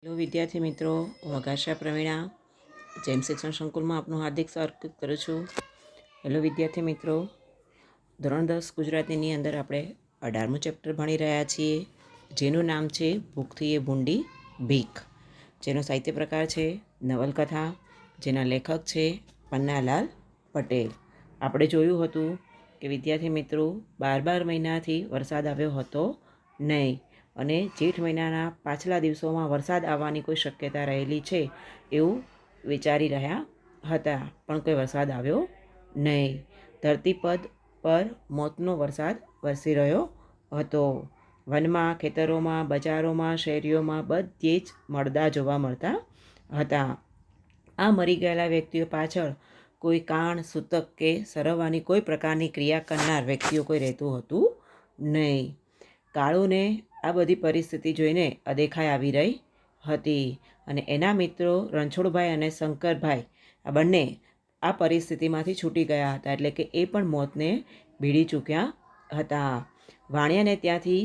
Hello વિદ્યાર્થી મિત્રો, હું અગાશા પ્રવીણા જેમ શિક્ષણ સંકુલમાં આપનું હાર્દિક સ્વાગત કરું છું. હેલો વિદ્યાર્થી મિત્રો, ધોરણ 10 ગુજરાતીની અંદર આપણે 18મું ચેપ્ટર ભણી રહ્યા છીએ, જેનું નામ છે ભૂખથી એ ભૂંડી ભીખ, જેનો સાહિત્ય પ્રકાર છે નવલકથા, જેના લેખક છે પન્નાલાલ પટેલ. આપણે જોયું હતું કે વિદ્યાર્થી મિત્રો 12 મહિનાથી વરસાદ આવ્યો હતો નહીં, અને જેઠ મહિનાના પાછલા દિવસોમાં વરસાદ આવવાની કોઈ શક્યતા રહેલી છે એવું વિચારી રહ્યા હતા, પણ કોઈ વરસાદ આવ્યો નહીં. ધરતીપદ પર મોતનો વરસાદ વરસી રહ્યો હતો. વનમાં, ખેતરોમાં, બજારોમાં, શેરીઓમાં બધે જ મળદા જોવા મળતા હતા. આ મરી ગયેલા વ્યક્તિઓ પાછળ કોઈ કાણ, સૂતક કે સરવવાની કોઈ પ્રકારની ક્રિયા કરનાર વ્યક્તિઓ કોઈ રહેતું હતું નહીં. કાળુને આ બધી પરિસ્થિતિ જોઈને અદેખાઈ આવી રહી હતી, અને એના મિત્રો રણછોડભાઈ અને શંકરભાઈ આ બંને આ પરિસ્થિતિમાંથી છૂટી ગયા હતા, એટલે કે એ પણ મોતને ભીડી ચૂક્યા હતા. વાણિયાને ત્યાંથી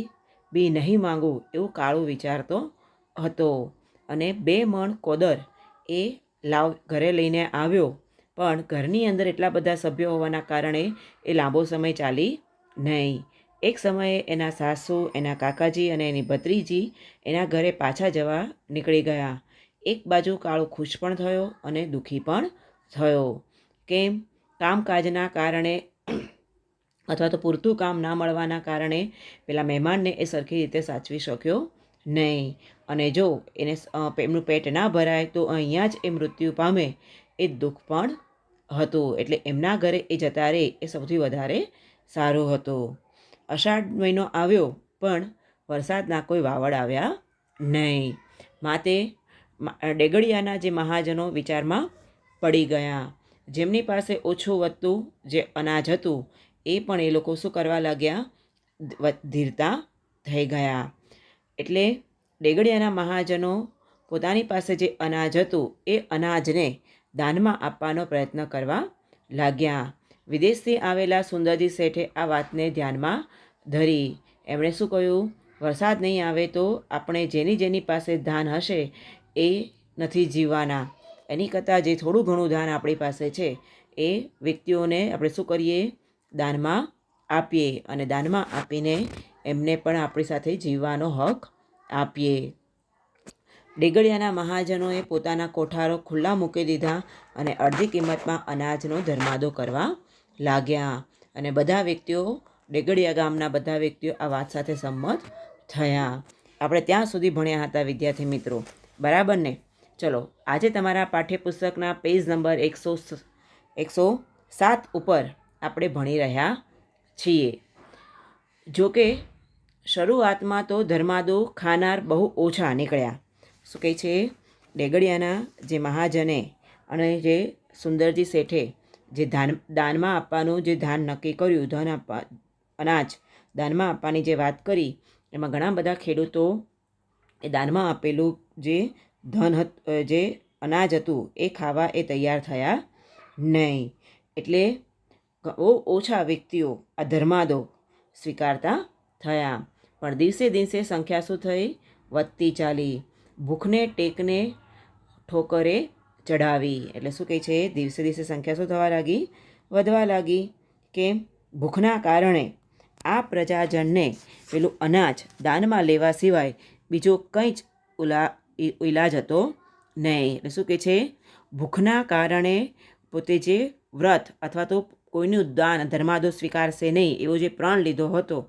બી નહીં માંગવું એવું કાળું વિચારતો હતો, અને 2 મણ કોદર એ ઘરે લઈને આવ્યો, પણ ઘરની અંદર એટલા બધા સભ્યો હોવાના કારણે એ લાંબો સમય ચાલી નહીં. એક સમયે એના સાસુ, એના કાકાજી અને એની ભત્રીજી એના ઘરે પાછા જવા નીકળી ગયા. એક બાજુ કાળો ખુશ પણ થયો અને દુઃખી પણ થયો. કેમ? કામકાજના કારણે અથવા તો પૂરતું કામ ના મળવાના કારણે પેલા મહેમાનને એ સરખી રીતે સાચવી શક્યો નહીં, અને જો એને એમનું પેટ ના ભરાય તો અહીંયા જ એ મૃત્યુ પામે એ દુઃખ પણ હતું. એટલે એમના ઘરે એ જતા રહે એ સૌથી વધારે સારું હતું. અષાઢ મહિનો આવ્યો, પણ વરસાદના કોઈ વાવડ આવ્યા નહીં. માટે ડેગડિયાના જે મહાજનો વિચારમાં પડી ગયા. જેમની પાસે ઓછું વધતું જે અનાજ હતું એ પણ એ લોકો શું કરવા લાગ્યા? ધીરતા થઈ ગયા. એટલે ડેગડિયાના મહાજનો પોતાની પાસે જે અનાજ હતું એ અનાજને દાનમાં આપવાનો પ્રયત્ન કરવા લાગ્યા. વિદેશથી આવેલા સુંદરજી શેઠે આ વાતને ધ્યાનમાં ધરી. એમણે શું કહ્યું? વરસાદ નહીં આવે તો આપણે જેની પાસે ધાન હશે એ નથી જીવવાના, એની કરતાં જે થોડું ઘણું ધાન આપણી પાસે છે એ વ્યક્તિઓને આપણે શું કરીએ? દાનમાં આપીએ, અને દાનમાં આપીને એમને પણ આપણી સાથે જીવવાનો હક આપીએ. ડેગડિયાના મહાજનોએ પોતાના કોઠારો ખુલ્લા મૂકી દીધા અને અડધી કિંમતમાં અનાજનો ધર્માદો કરવા લાગ્યા, અને બધા વ્યક્તિઓ, ડેગડિયા ગામના બધા વ્યક્તિઓ આ વાત સાથે સંમત થયા. આપણે ત્યાં સુધી ભણ્યા હતા વિદ્યાર્થી મિત્રો, બરાબર ને? ચલો, આજે તમારા પાઠ્યપુસ્તકના પેજ નંબર 107 ઉપર આપણે ભણી રહ્યા છીએ. જોકે શરૂઆતમાં તો ધર્માદો ખાનાર બહુ ઓછા નીકળ્યા. શું કહે છે? ડેગડિયાના જે મહાજને અને જે સુંદરજી શેઠે જે દાનમાં આપવાનું જે ધાન નક્કી કર્યું, અનાજ દાનમાં આપવાની જે વાત કરી, એમાં ઘણા બધા ખેડૂતો એ દાનમાં આપેલું જે જે અનાજ હતું એ ખાવા એ તૈયાર થયા નહીં. એટલે બહુ ઓછા વ્યક્તિઓ આ ધર્માદો સ્વીકારતા થયા. પણ દિવસે દિવસે સંખ્યા શું થઈ? વધતી ચાલી. ભૂખને ટેકને ઠોકરે ચઢાવી. એટલે શું કહે છે? દિવસે દિવસે સંખ્યા શું થવા લાગી? વધવા લાગી. કેમ? ભૂખના કારણે આ પ્રજાજનને પેલું અનાજ દાનમાં લેવા સિવાય બીજો કંઈ જ ઈલાજ હતો નહીં. એટલે શું કહે છે? ભૂખના કારણે પોતે જે વ્રત અથવા તો કોઈનું દાન ધર્માદો સ્વીકારશે નહીં એવો જે પ્રણ લીધો હતો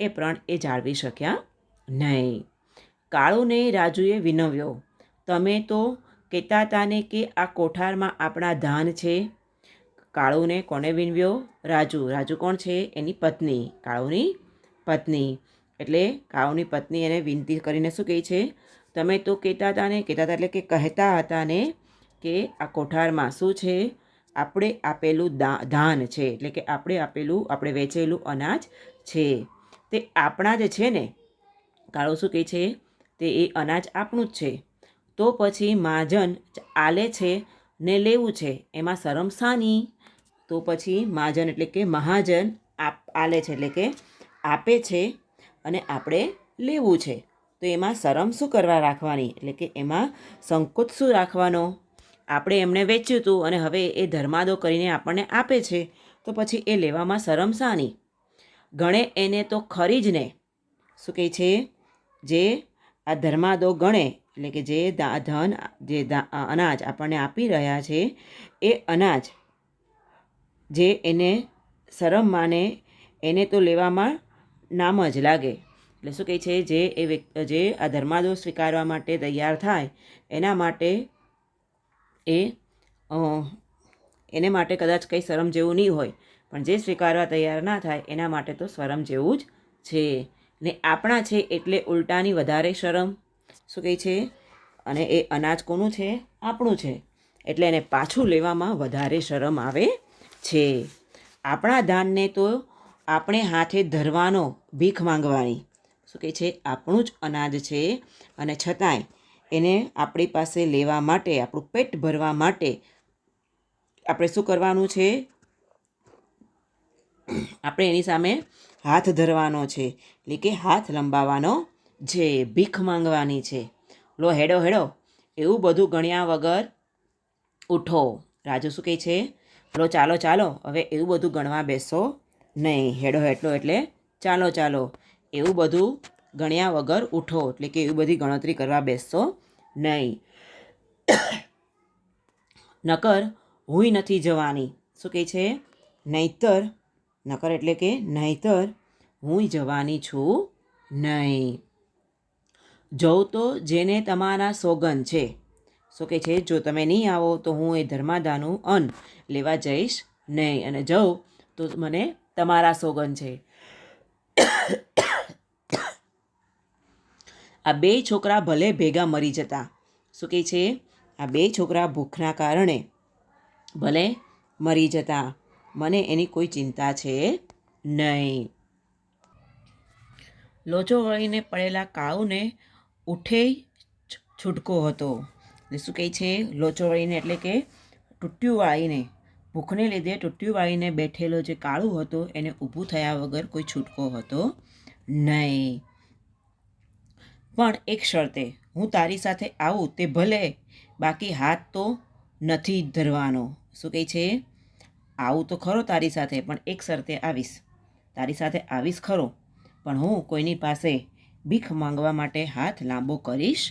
એ પ્રણ એ જાળવી શક્યા નહીં. કાળુને રાજુએ વિનવ્યો, તમે તો કહેતા હતા ને કે આ કોઠારમાં આપણા ધાન છે. કાળુને કોને વિનવ્યો? રાજુ. રાજુ કોણ છે? એની પત્ની, કાળુની પત્ની. એટલે કાળુની પત્ની એને વિનંતી કરીને શું કહે છે? તમે તો કહેતા હતા ને, કહેતા હતા એટલે કે કહેતા હતા ને કે આ કોઠારમાં શું છે? આપણે આપેલું ધાન છે, એટલે કે આપણે વેચેલું અનાજ છે, તે આપણા જ છે ને? કાળુ શું કહે છે? તે એ અનાજ આપણું જ છે. તો પછી મહાજન આલે છે ને લેવું છે, એમાં શરમ શાની? તો પછી મહાજન એટલે કે મહાજન આલે છે, એટલે કે આપે છે, અને આપણે લેવું છે, તો એમાં શરમ શું કરવા રાખવાની, એટલે કે એમાં સંકોચ શું રાખવાનો. આપણે એમને વેચ્યું હતું અને હવે એ ધર્માદો કરીને આપણને આપે છે, તો પછી એ લેવામાં શરમ શાની. ગણે એને તો ખરી જ ને. શું કહે છે, જે આ ધર્માદો ગણે, એટલે કે જે ધન, જે અનાજ આપણને આપી રહ્યા છે, એ અનાજ જે એને શરમ માને એને તો લેવામાં નામ જ લાગે. એટલે શું કહે છે, જે આ ધર્માદો સ્વીકારવા માટે તૈયાર થાય એના માટે એને માટે કદાચ કંઈ શરમ જેવું નહીં હોય, પણ જે સ્વીકારવા તૈયાર ના થાય એના માટે તો શરમ જેવું જ છે. ને આપણા છે એટલે ઉલટાની વધારે શરમ. શું કહે છે, અને એ અનાજ કોનું છે, આપણું છે, એટલે એને પાછું લેવામાં વધારે શરમ આવે છે. આપણા ધાનને તો આપણે હાથે ધરવાનો, ભીખ માંગવાની. શું કહે છે, આપણું જ અનાજ છે અને છતાંય એને આપણી પાસે લેવા માટે, આપણું પેટ ભરવા માટે આપણે શું કરવાનું છે, આપણે એની સામે હાથ ધરવાનો છે, એટલે કે હાથ લંબાવવાનો છે, ભીખ માંગવાની છે. લો હેડો હેડો, એવું બધું ગણ્યા વગર ઉઠો. રાજુ શું કહે છે, લો ચાલો ચાલો, હવે એવું બધું ગણવા બેસો નહીં. હેડો હેડો એટલે ચાલો ચાલો, એવું બધું ગણ્યા વગર ઉઠો, એટલે કે એવી બધી ગણતરી કરવા બેસશો નહીં. નકર હુંય નથી જવાની. શું કહે છે, નહીતર, નકર એટલે કે નહીતર હુંય જવાની છું નહીં. જવું તો જેને તમારા સોગન છે. શું કહે છે, જો તમે નહીં આવો તો હું એ ધર્માદાનું અન્ન લેવા જઈશ નહીં, અને જાઉં તો મને તમારા સોગન છે. આ બે છોકરા ભલે ભેગા મરી જતા. શું કહે છે, આ બે છોકરા ભૂખના કારણે ભલે મરી જતા, મને એની કોઈ ચિંતા છે નહીં. લોચો વળીને પડેલા કાળુને ઉઠે છૂટકો હતો. શું કહે છે, લોચો વળીને એટલે કે ટૂટ્યું વાળીને, ભૂખને લીધે ટૂટ્યું વાળીને બેઠેલો જે કાળુ હતો એને ઊભું થયા વગર કોઈ છૂટકો હતો નહીં. પણ એક શરતે, હું તારી સાથે આવું તે ભલે, બાકી હાથ તો નથી ધરવાનો. શું કહે છે, આવું તો ખરો તારી સાથે, પણ એક શરતે આવીશ. તારી સાથે આવીશ ખરો, પણ હું કોઈની પાસે ભીખ માંગવા માટે હાથ લાંબો કરીશ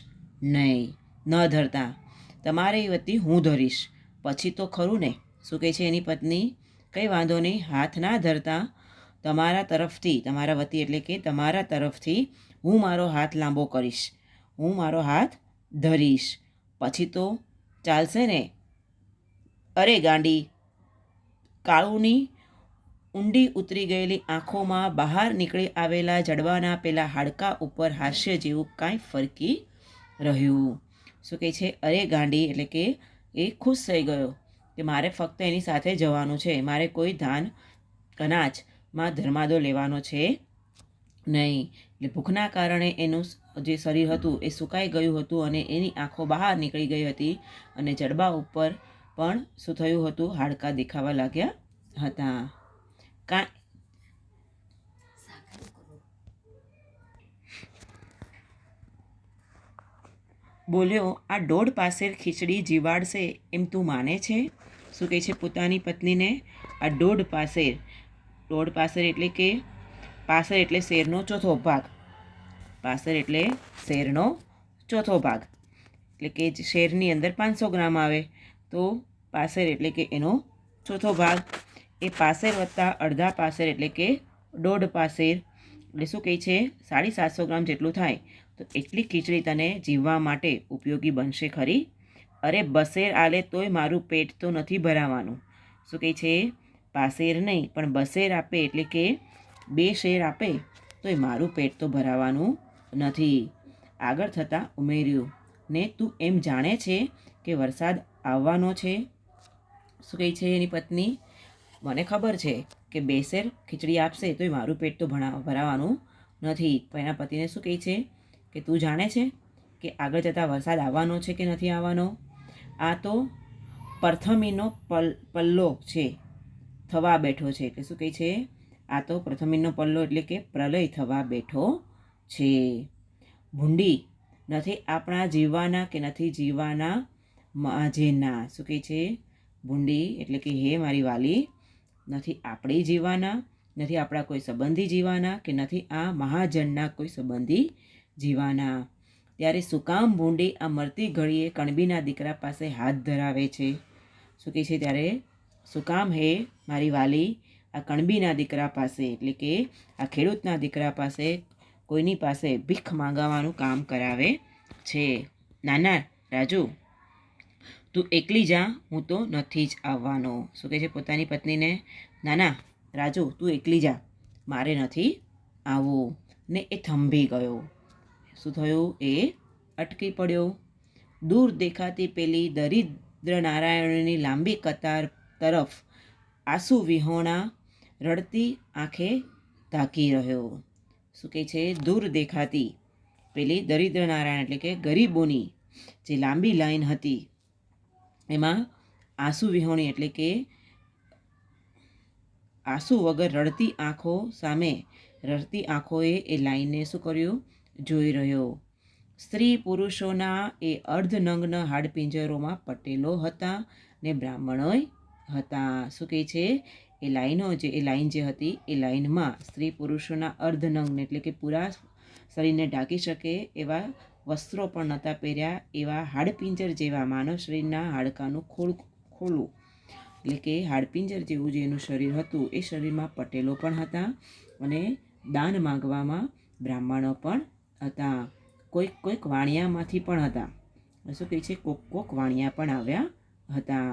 નહીં. ન ધરતા, તમારી વતી હું ધરીશ, પછી તો ખરું ને. શું કહે છે એની પત્ની, કંઈ વાંધો નહીં, હાથ ના ધરતા તમારા તરફથી, તમારા વતી એટલે કે તમારા તરફથી હું મારો હાથ લાંબો કરીશ, હું મારો હાથ ધરીશ, પછી તો ચાલશે ને. અરે ગાંડી. કાળુની ઊંડી ઉતરી ગયેલી આંખોમાં બહાર નીકળી આવેલા જડબાના પેલા હાડકા ઉપર હાસ્ય જેવું કાંઈ ફરકી રહ્યું. શું કહે છે, અરે ગાંડી એટલે કે એ ખુશ થઈ ગયો કે મારે ફક્ત એની સાથે જવાનું છે, મારે કોઈ ધાન અનાજમાં ધર્માદો લેવાનો છે નહીં. એટલે ભૂખના કારણે એનું જે શરીર હતું એ સુકાઈ ગયું હતું અને એની આંખો બહાર નીકળી ગઈ હતી, અને જડબા ઉપર પણ શું થયું હતું, હાડકાં દેખાવા લાગ્યા હતા. બોલ્યો, આ દોઢ પાસેર ખીચડી જીવાડશે એમ તું માને છે. શું કહે છે પોતાની પત્નીને, આ દોઢ પાસેર એટલે કે પાસેર એટલે શેરનો ચોથો ભાગ, પાસેર એટલે શેરનો ચોથો ભાગ, એટલે કે શેરની અંદર 500 ગ્રામ આવે તો પાસેર એટલે કે એનો ચોથો ભાગ. એ પાસેર વત્તા અડધા પાસેર એટલે કે દોઢ પાસેર, એટલે શું કહે છે 750 ગ્રામ જેટલું થાય. તો એટલી ખીચડી તને જીવવા માટે ઉપયોગી બનશે ખરી. અરે બસેર આલે તોય મારું પેટ તો નથી ભરાવાનું. શું કહે છે, પાસેર નહીં પણ બસેર આપે એટલે કે 2 શેર આપે તોય મારું પેટ તો ભરાવાનું નથી. આગળ થતાં ઉમેર્યું, ને તું એમ જાણે છે કે વરસાદ આવવાનો છે. શું કહે છે એની પત્ની, મને ખબર છે કે 2 શેર ખીચડી આપશે તોય મારું પેટ તો ભરાવાનું નથી. પણ એના પતિને શું કહે છે કે તું જાણે છે કે આગળ જતાં વરસાદ આવવાનો છે કે નથી આવવાનો. આ તો પ્રથમીનો પલ્લો છે, થવા બેઠો છે. એટલે શું કહે છે, આ તો પ્રથમીનો પલ્લો એટલે કે પ્રલય થવા બેઠો છે. ભૂંડી નથી આપણા જીવવાના કે નથી જીવવાના માજેના. શું કહે છે? ભૂંડી એટલે કે હે મારી વાલી, નથી આપણે જીવવાના, નથી આપણા કોઈ સંબંધી જીવવાના કે નથી આ મહાજનના કોઈ સંબંધી જીવવાના. ત્યારે સુકામ ભૂંડી આ મરતી ઘડીએ કણબીના દીકરા પાસે હાથ ધરાવે છે. શું કહે છે? ત્યારે સુકામ હે મારી વાલી આ કણબીના દીકરા પાસે એટલે કે આ ખેડૂતના દીકરા પાસે કોઈની પાસે ભીખ માંગવાનું કામ કરાવે છે. નાના રાજુ, તું એકલી જા, હું તો નથી જ આવવાનો. શું કહે છે પોતાની પત્નીને? નાના રાજુ, તું એકલી જા, મારે નથી આવવું. ને એ થંભી ગયો. શું થયું? એ અટકી પડ્યો. દૂર દેખાતી પેલી દરિદ્ર નારાયણોની લાંબી કતાર તરફ આંસુ વિહોણા રડતી આંખે તાકી રહ્યો. શું કહે છે? દૂર દેખાતી પેલી દરિદ્ર નારાયણ એટલે કે ગરીબોની જે લાંબી લાઈન હતી એમાં આંસુ વિહોણી એટલે કે આંસુ વગર રડતી આંખો સામે રડતી આંખોએ એ લાઈનને શું કર્યું? જોઈ રહ્યો. સ્ત્રી પુરુષોના એ અર્ધનગ્ન હાડપિંજરોમાં પટેલો હતા ને બ્રાહ્મણોય હતા. શું કહે છે? એ લાઈન જે હતી એ લાઈનમાં સ્ત્રી પુરુષોના અર્ધનગ્ન એટલે કે પૂરા શરીરને ઢાંકી શકે એવા વસ્ત્રો પણ નહોતા પહેર્યા, એવા હાડપિંજર જેવા માનવ શરીરના હાડકાનું ખોલું એટલે કે હાડપિંજર જેવું જે એનું શરીર હતું એ શરીરમાં પટેલો પણ હતા અને દાન માંગવામાં બ્રાહ્મણો પણ હતા. કોઈક વાણિયામાંથી પણ હતા. શું કહે છે? કોક વાણિયા પણ આવ્યા હતા.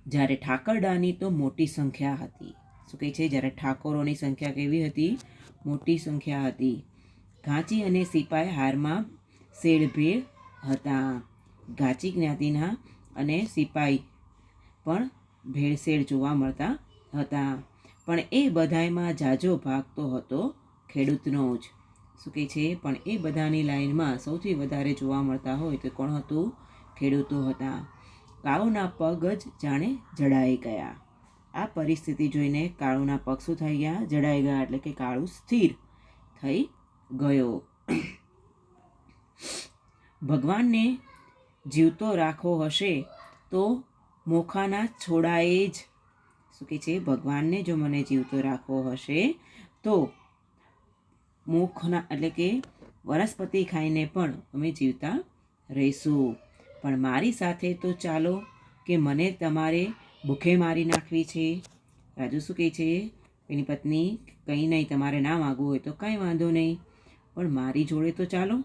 જ્યારે ઠાકરડાની તો મોટી સંખ્યા હતી. શું કહે છે? જ્યારે ઠાકોરોની સંખ્યા કેવી હતી? મોટી સંખ્યા હતી. ઘાંચી અને સિપાઈ હારમાં શેડભેળ હતા. ઘાંચી જ્ઞાતિના અને સિપાઈ પણ ભેળસેળ જોવા મળતા હતા. પણ એ બધાયમાં જાજો ભાગ તો હતો ખેડૂતનો જ. શું કહે છે? પણ એ બધાની લાઈનમાં સૌથી વધારે જોવા મળતા હોય તો કોણ હતું? ખેડૂતો હતા. કાળુના પગ જ જાણે જડાઈ ગયા. આ પરિસ્થિતિ જોઈને કાળુના પગ શું થઈ ગયા? જડાઈ ગયા એટલે કે કાળુ સ્થિર થઈ ગયો. ભગવાનને જીવતો રાખવો હશે તો મોખાના છોડાએ જ. શું કહે છે? ભગવાનને જો મને જીવતો રાખવો હશે તો મુખના એટલે કે વનસ્પતિ ખાઈને પણ અમે જીવતા રહીશું. પણ મારી સાથે તો ચાલો કે મને તમારે ભૂખે મારી નાખવી છે. રાજુ શું કહે છે? એની પત્ની, કંઈ નહીં, તમારે ના માગવું હોય તો કાંઈ વાંધો નહીં, પણ મારી જોડે તો ચાલો.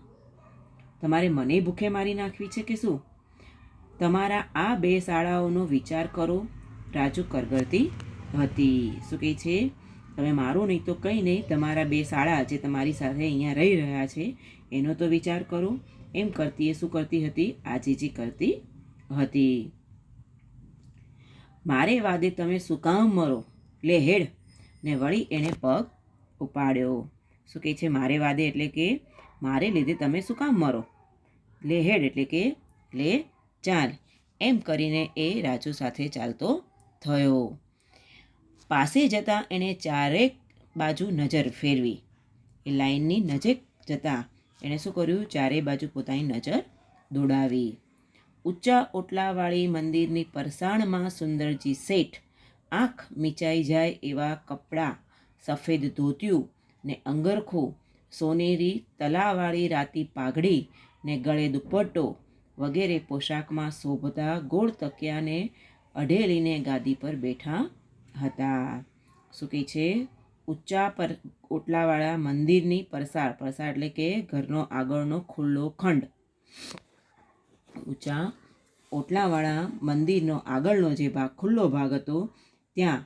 તમારે મને ભૂખે મારી નાખવી છે કે શું? તમારા આ 2 શાળાઓનો વિચાર કરો. રાજુ કરગરતી હતી. શું કહે છે? તમે મારું નહીં તો કંઈ નહીં, તમારા 2 શાળા જે તમારી સાથે અહીંયા રહી રહ્યા છે એનો તો વિચાર કરો. એમ કરતી એ શું કરતી હતી? આજીજી કરતી હતી. મારે વાદે તમે શું કામ મરો? લે હેડ. ને વળી એણે પગ ઉપાડ્યો. શું કહે છે? મારે વાદે એટલે કે મારે લીધે તમે શું કામ મરો? લે હેડ એટલે કે લે ચાલ. એમ કરીને એ રાજુ સાથે ચાલતો થયો. પાસે જતાં એણે ચારેક બાજુ નજર ફેરવી. એ લાઈનની નજીક જતાં એણે શું કર્યું? ચારેય બાજુ પોતાની નજર દોડાવી. ઊંચા ઓટલાવાળી મંદિરની પરસાણમાં સુંદરજી શેઠ આંખ મીચાઈ જાય એવા કપડાં, સફેદ ધોતિયું ને અંગરખું, સોનેરી તલાવાળી રાતી પાઘડી ને ગળે દુપટ્ટો વગેરે પોશાકમાં શોભતા ગોળ તકિયાને અઢેલીને ગાદી પર બેઠા હતા. શું કહે છે? ઊંચા પર ઓટલાવાળા મંદિરની પરસાળ એટલે કે ઘરનો આગળનો ખુલ્લો ખંડ. ઊંચા ઓટલાવાળા મંદિરનો આગળનો જે ભાગ, ખુલ્લો ભાગ હતો ત્યાં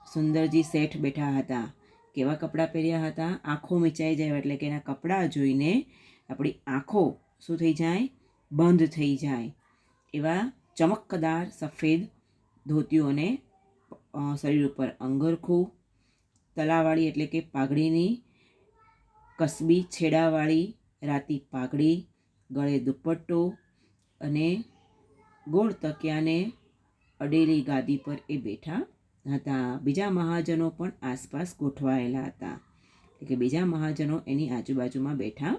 સુંદરજી શેઠ બેઠા હતા. કેવા કપડાં પહેર્યા હતા? આંખો મીચાઈ જાય એટલે કે એના કપડાં જોઈને આપણી આંખો શું થઈ જાય? બંધ થઈ જાય એવા ચમકદાર સફેદ ધોતિયોને શરીર ઉપર અંગરખું, તલાવાળી એટલે કે પાઘડીની કસબી છેડાવાળી રાતી પાઘડી, ગળે દુપટ્ટો અને ગોળ તકિયાને અડેલી ગાદી પર એ બેઠા હતા. બીજા મહાજનો પણ આસપાસ ગોઠવાયેલા હતા એટલે કે બીજા મહાજનો એની આજુબાજુમાં બેઠા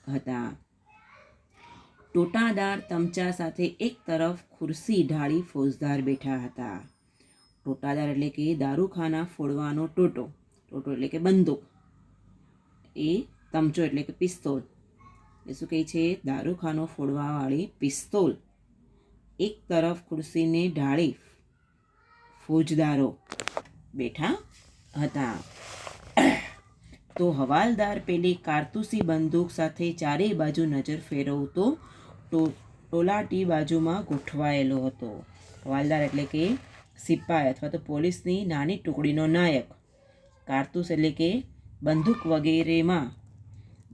હતા. ટોટાદાર તમચા સાથે એક તરફ ખુરશી ઢાળી ફોજદાર બેઠા હતા. ટોટાદાર એટલે કે દારૂખાના ફોડવાનો ટોટો, ટોટો એટલે કે બંદૂક, એ તમચો એટલે કે પિસ્તોલ, એ શું કહે છે? દારૂખાનો ફોડવાવાળી પિસ્તોલ એક તરફ ખુરશીને ઢાળી ફોજદારો બેઠા હતા. તો હવાલદાર પેલી કારતૂસી બંદૂક સાથે ચારેય બાજુ નજર ફેરવતો ટોલાટી બાજુમાં ગોઠવાયેલો હતો. હવાલદાર એટલે કે સિપાઈ અથવા તો પોલીસની નાની ટુકડીનો નાયક. કારતૂસ એટલે કે બંદૂક વગેરેમાં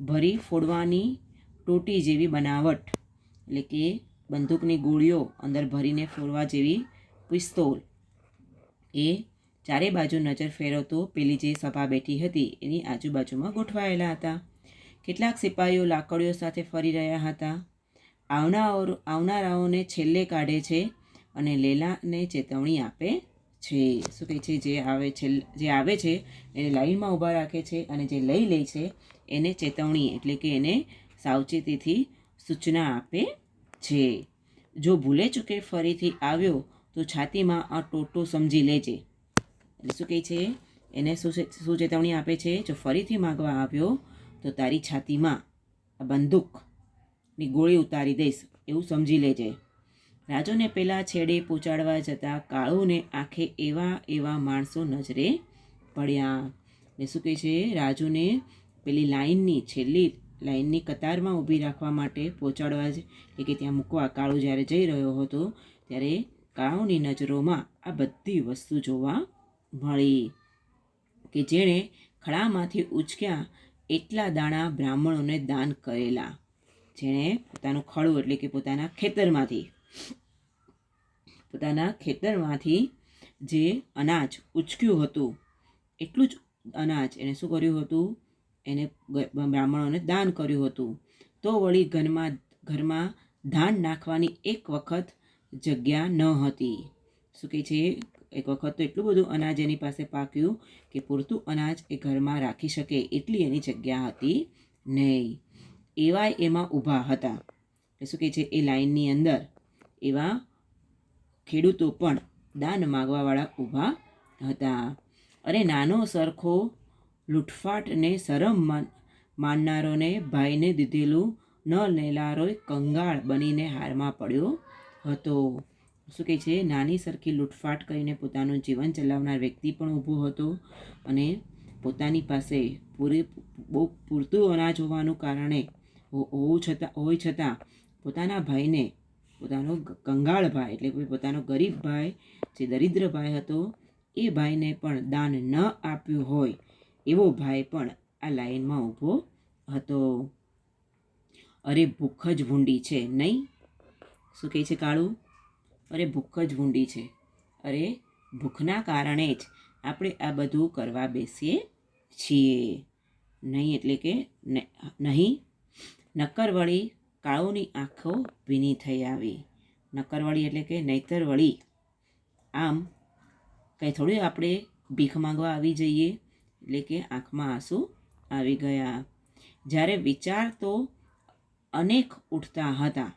ભરી ફોડવાની ટોટી જેવી બનાવટ, એટલે કે બંદૂકની ગોળીઓ અંદર ભરીને ફોડવા જેવી પિસ્તોલ, એ ચારે બાજુ નજર ફેરવતો પેલી જે સભા બેઠી હતી એની આજુબાજુમાં ગોઠવાયેલા હતા. કેટલાક સિપાહીઓ લાકડીઓ સાથે ફરી રહ્યા હતા. આવનારાઓને છેલ્લે કાઢે છે અને લેલાને ચેતવણી આપે છે. શું કહે છે? જે આવે છે એને લાઈનમાં ઊભા રાખે છે અને જે લઈ લે છે એને ચેતવણી એટલે કે એને સાવચેતીથી સૂચના આપે છે. જો ભૂલે ચૂકે ફરીથી આવ્યો તો છાતીમાં આ ટોટો સમજી લેજે. એટલે શું કહે છે? એને શું ચેતવણી આપે છે? જો ફરીથી માગવા આવ્યો તો તારી છાતીમાં આ બંદૂકની ગોળી ઉતારી દઈશ એવું સમજી લેજે. રાજુને પેલા છેડે પહોંચાડવા જતાં કાળુને આંખે એવા માણસો નજરે પડ્યા. એટલે શું કહે છે? રાજુને પેલી છેલ્લી લાઈનની કતારમાં ઊભી રાખવા માટે પહોંચાડવા જ એટલે કે ત્યાં મૂકવા કાળુ જ્યારે જઈ રહ્યો હતો ત્યારે કાળુની નજરોમાં આ બધી વસ્તુ જોવા મળી કે જેણે ખળામાંથી ઉચક્યા એટલા દાણા બ્રાહ્મણોને દાન કરેલા. જેણે પોતાનું ખળું એટલે કે પોતાના ખેતરમાંથી જે અનાજ ઉચક્યું હતું એટલું જ અનાજ એને શું કર્યું હતું? એને બ્રાહ્મણોને દાન કર્યું હતું. તો વળી ઘરમાં ધાન નાખવાની એક વખત જગ્યા ન હતી. શું કહે છે? એક વખત તો એટલું બધું અનાજ એની પાસે પાક્યું કે પૂરતું અનાજ એ ઘરમાં રાખી શકે એટલી એની જગ્યા હતી નહીં. એવાય એમાં ઊભા હતા. એટલે શું કહે છે? એ લાઈનની અંદર એવા ખેડૂતો પણ દાન માગવાવાળા ઊભા હતા. અરે નાનો સરખો લૂંટફાટને શરમ માનનારોને ભાઈને દીધેલું ન લેનારોય કંગાળ બનીને હારમાં પડ્યો હતો. શું કહે છે? નાની સરખી લૂંટફાટ કરીને પોતાનું જીવન ચલાવનાર વ્યક્તિ પણ ઊભો હતો અને પોતાની પાસે બહુ પૂરતું અનાજ હોવાનું કારણે હોય છતાં પોતાના ભાઈને, પોતાનો કંગાળ ભાઈ એટલે કે પોતાનો ગરીબ ભાઈ, જે દરિદ્ર ભાઈ હતો એ ભાઈને પણ દાન ન આપ્યું હોય એવો ભાઈ પણ આ લાઈનમાં ઊભો હતો. અરે ભૂખ જ ભૂંડી છે નહીં? શું કહે છે કાળું? અરે ભૂખ જ ભૂંડી છે. અરે ભૂખના કારણે જ આપણે આ બધું કરવા બેસીએ છીએ. નહીં એટલે કે નહીં. નક્કર વળી કાળુની આંખો ભીની થઈ આવી. નક્કર વળી એટલે કે નહીતર વળી. આમ કંઈ થોડી આપણે ભીખ માંગવા આવી જઈએ. એટલે કે આંખમાં આંસુ આવી ગયા. જ્યારે વિચાર તો અનેક ઉઠતા હતા.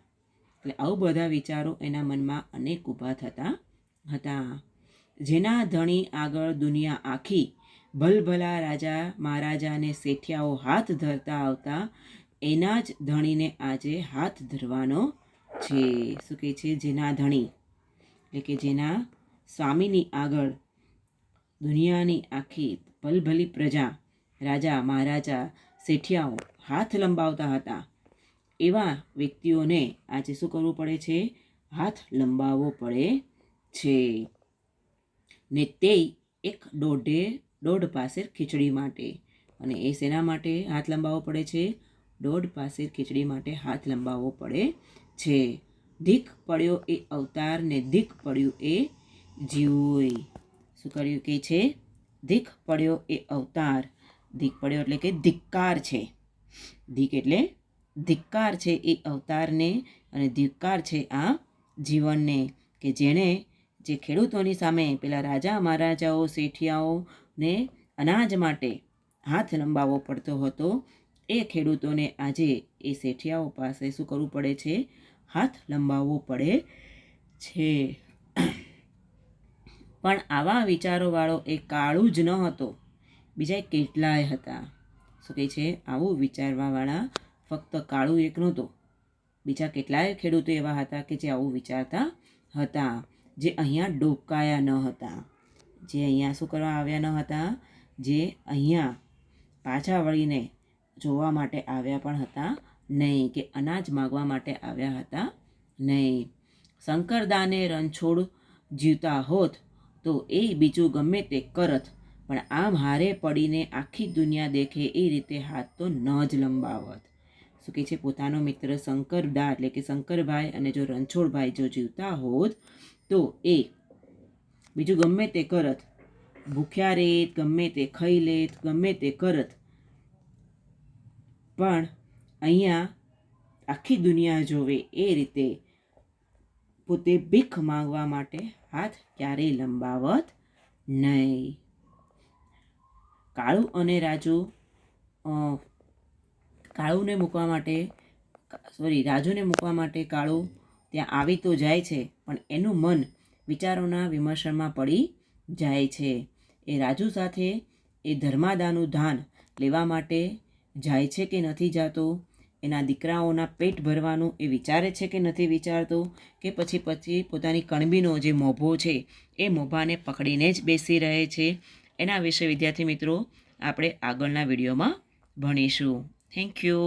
એટલે આવું બધા વિચારો એના મનમાં અનેક ઊભા થતા હતા. જેના ધણી આગળ દુનિયા આખી ભલભલા રાજા મહારાજાને શેઠિયાઓ હાથ ધરતા આવતા એના જ ધણીને આજે હાથ ધરવાનો છે. શું કહે છે? જેના ધણી એટલે કે જેના સ્વામીની આગળ દુનિયાની આખી ભલભલી પ્રજા, રાજા મહારાજા શેઠિયાઓ હાથ લંબાવતા હતા એવા વ્યક્તિઓને આજે શું કરવું પડે છે? હાથ લંબાવવો પડે છે. ને તે એક દોઢ પાસેર ખીચડી માટે. અને એ શેના માટે હાથ લંબાવવો પડે છે? દોઢ પાસેર ખીચડી માટે હાથ લંબાવવો પડે છે. ધીક પડ્યો એ અવતાર ને ધીક પડ્યું એ જીવોય. શું કર્યું કે છે? ધીક પડ્યો એ અવતાર. ધીક પડ્યો એટલે કે ધિક્કાર છે. ધીક એટલે ધિક્કાર છે એ અવતારને અને ધિક્કાર છે આ જીવનને કે જેણે જે ખેડૂતોની સામે પેલા રાજા મહારાજાઓ શેઠિયાઓને અનાજ માટે હાથ લંબાવવો પડતો હતો એ ખેડૂતોને આજે એ શેઠિયાઓ પાસે શું કરવું પડે છે? હાથ લંબાવવો પડે છે. પણ આવા વિચારોવાળો એ કાળુ જ ન હતો, બીજા કેટલાય હતા. શું કહે છે? આવું વિચારવાવાળા ફક્ત કાળુ એક નહોતો, બીજા કેટલાય ખેડૂતો એવા હતા કે જે આવું વિચારતા હતા, જે અહીંયા ડોકાયા ન હતા, જે અહીંયા શું કરવા આવ્યા ન હતા, જે અહીંયા પાછા વળીને જોવા માટે આવ્યા પણ હતા નહીં, કે અનાજ માગવા માટે આવ્યા હતા નહીં. શંકરદાને રણછોડ જીવતા હોત તો એ બીજું ગમે તે કરત, પણ આમ હારે પડીને આખી દુનિયા દેખે એ રીતે હાથ તો ન જ લંબાવત. શું કહે છે? પોતાનો મિત્ર શંકરદા એટલે કે શંકરભાઈ અને જો રણછોડભાઈ જો જીવતા હોત તો એ બીજું ગમે તે કરત, ભૂખ્યા રેત, ગમે તે ખાઈ લેત, ગમે તે કરત, પણ અહીંયા આખી દુનિયા જોવે એ રીતે પોતે ભીખ માંગવા માટે હાથ ક્યારેય લંબાવત નહીં. કાળુ અને રાજુ રાજુને મૂકવા માટે કાળુ ત્યાં આવી તો જાય છે, પણ એનું મન વિચારોના વિમર્શનમાં પડી જાય છે. એ રાજુ સાથે એ ધર્માદાનું ધાન લેવા માટે જાય છે કે નથી જતો, એના દીકરાઓના પેટ ભરવાનું એ વિચારે છે કે નથી વિચારતો, કે પછી પોતાની કણબીનો જે મોભો છે એ મોભાને પકડીને જ બેસી રહે છે. એના વિશે વિદ્યાર્થી મિત્રો આપણે આગળના વિડીયોમાં ભણીશું. Thank you.